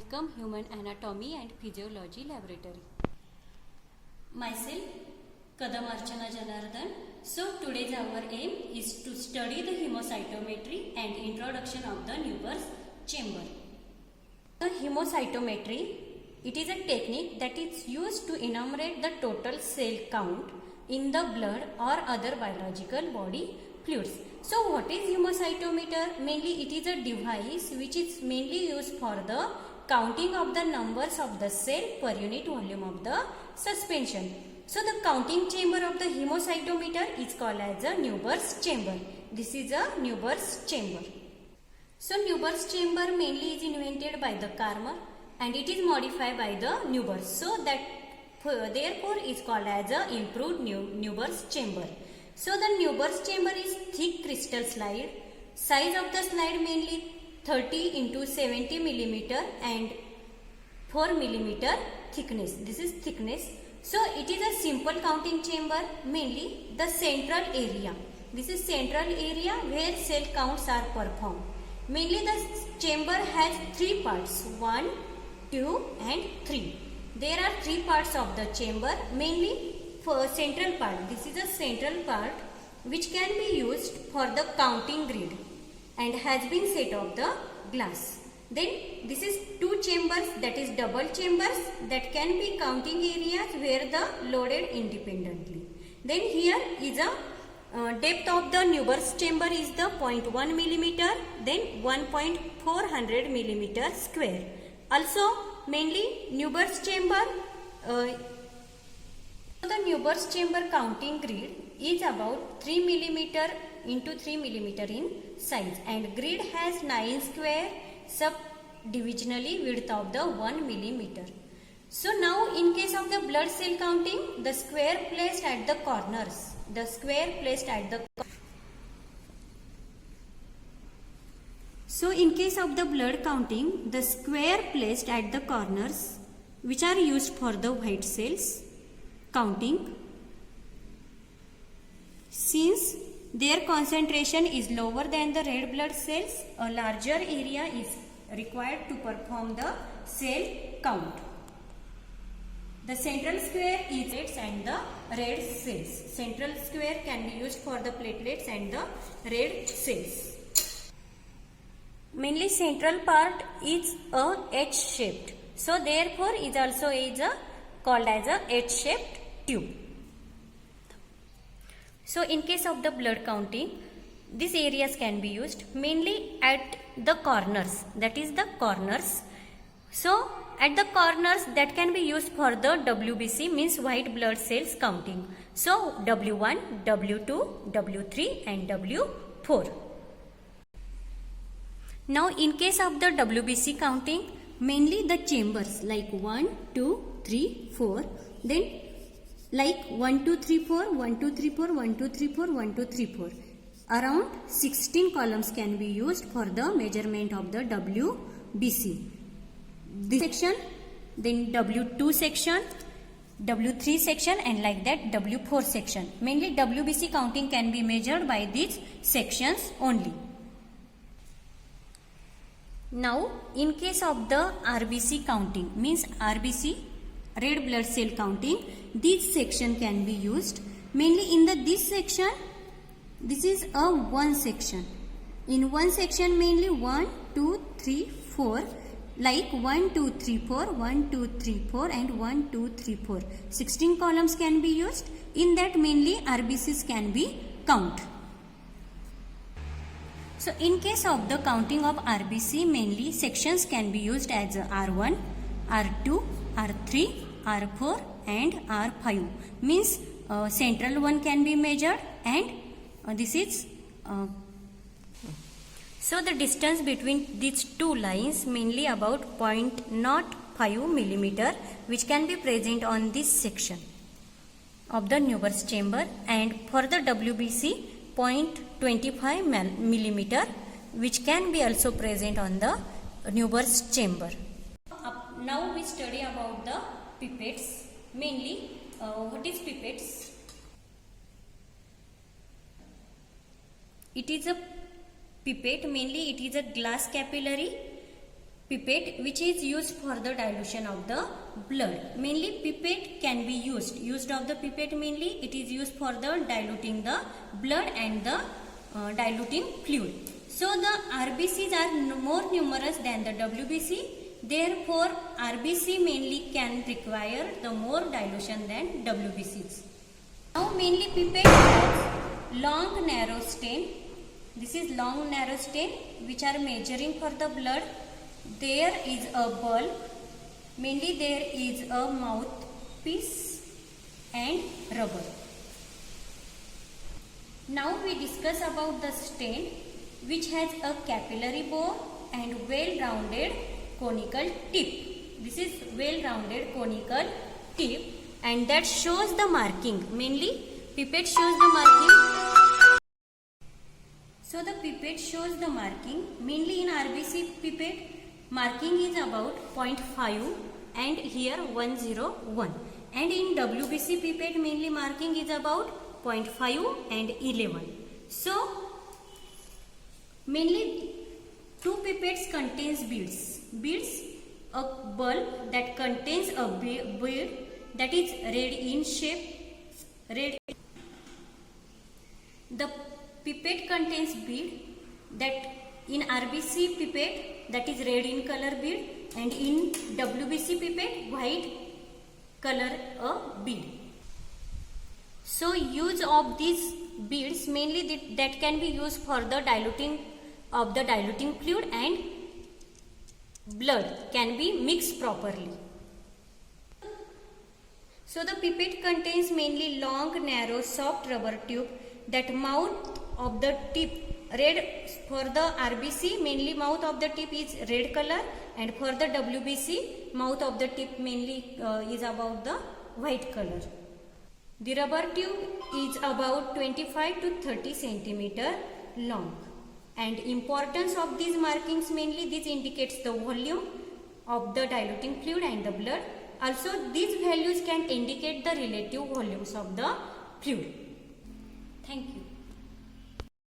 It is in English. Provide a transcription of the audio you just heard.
Welcome Human Anatomy and Physiology Laboratory. Myself Kadam Archana Janardhan. So today's our aim is to study the hemocytometry and introduction of the Newber's chamber. The hemocytometry, it is a technique that is used to enumerate the total cell count in the blood or other biological body fluids. So what is hemocytometer? Mainly it is a device which is mainly used for the counting of the numbers of the cell per unit volume of the suspension. So the counting chamber of the hemocytometer is called as a Newber's chamber. This is a Newber's chamber. So Newber's chamber mainly is invented by the Karmer and it is modified by the Newber's. So that therefore is called as a improved Newber's chamber. So the Newber's chamber is thick crystal slide. Size of the slide mainly 30 into 70 millimeter and 4 millimeter thickness. This is thickness. So it is a simple counting chamber, mainly the central area. This is central area where cell counts are performed. Mainly the chamber has three parts, 1, 2 and 3. There are three parts of the chamber, mainly for central part. This is a central part which can be used for the counting grid and has been set of the glass. Then this is two chambers, that is double chambers that can be counting areas where the loaded independently. Then here is a depth of the Newber's chamber is the 0.1 millimeter, then 1.400 millimeter square. Also mainly Newber's chamber, the Newber's chamber counting grid is about 3 millimeter into 3 millimeter in size and grid has 9 square subdivisionally width of the 1 millimeter. So now in case of the blood cell counting, the square placed at the corners, So in case of the blood counting, the square placed at the corners which are used for the white cells counting, since their concentration is lower than the red blood cells, a larger area is required to perform the cell count. The central square is platelets and the red cells. Central square can be used for the platelets and the red cells. Mainly central part is a H-shaped. So therefore is also called as a H-shaped tube. So in case of the blood counting, these areas can be used mainly at the corners, that is the corners. So at the corners that can be used for the WBC, means white blood cells counting. So W1, W2, W3 and W4. Now in case of the WBC counting, mainly the chambers like 1, 2, 3, 4, then like 1, 2, 3, 4, 1, 2, 3, 4, 1, 2, 3, 4, 1, 2, 3, 4. Around 16 columns can be used for the measurement of the WBC. This section, then W2 section, W3 section and like that W4 section. Mainly WBC counting can be measured by these sections only. Now in case of the RBC counting, means RBC, red blood cell counting, this section can be used. Mainly in this section, this is a one section. In one section mainly 1, 2, 3, 4, like 1, 2, 3, 4, 1, 2, 3, 4 and 1, 2, 3, 4. 16 columns can be used. In that mainly RBCs can be count. So in case of the counting of RBC, mainly sections can be used as R1, R2, R3, R4 and R5. Means central one can be measured and this is so the distance between these two lines mainly about 0.05 millimeter, which can be present on this section of the Newber's chamber, and for the WBC 0.25 millimeter, which can be also present on the Newber's chamber. Now we study about the pipettes. Mainly what is pipettes? It is a pipette, mainly it is a glass capillary pipette which is used for the dilution of the blood. Mainly pipette can be used of the pipette mainly it is used for the diluting the blood and the diluting fluid. So the RBCs are more numerous than the WBC. Therefore, RBC mainly can require the more dilution than WBCs. Now mainly pipette has long narrow stem. This is long narrow stem which are measuring for the blood. There is a bulb. Mainly there is a mouthpiece and rubber. Now we discuss about the stem which has a capillary bore and well-rounded conical tip. This is well-rounded conical tip and that shows the marking. Mainly pipette shows the marking. So the pipette shows the marking. Mainly in RBC pipette marking is about 0.5 and here 101. And in WBC pipette mainly marking is about 0.5 and 11. So mainly two pipettes contains beads. Beads, a bulb that contains a bead that is red in shape. The pipette contains bead that in RBC pipette that is red in color bead and in WBC pipette white color a bead. So use of these beads mainly that can be used for the diluting of the diluting fluid and blood can be mixed properly. So the pipette contains mainly long, narrow, soft rubber tube that mouth of the tip red for the RBC mainly mouth of the tip is red color and for the WBC mouth of the tip mainly is about the white color. The rubber tube is about 25 to 30 centimeter long. And importance of these markings mainly this indicates the volume of the diluting fluid and the blood. Also these values can indicate the relative volumes of the fluid. Thank you.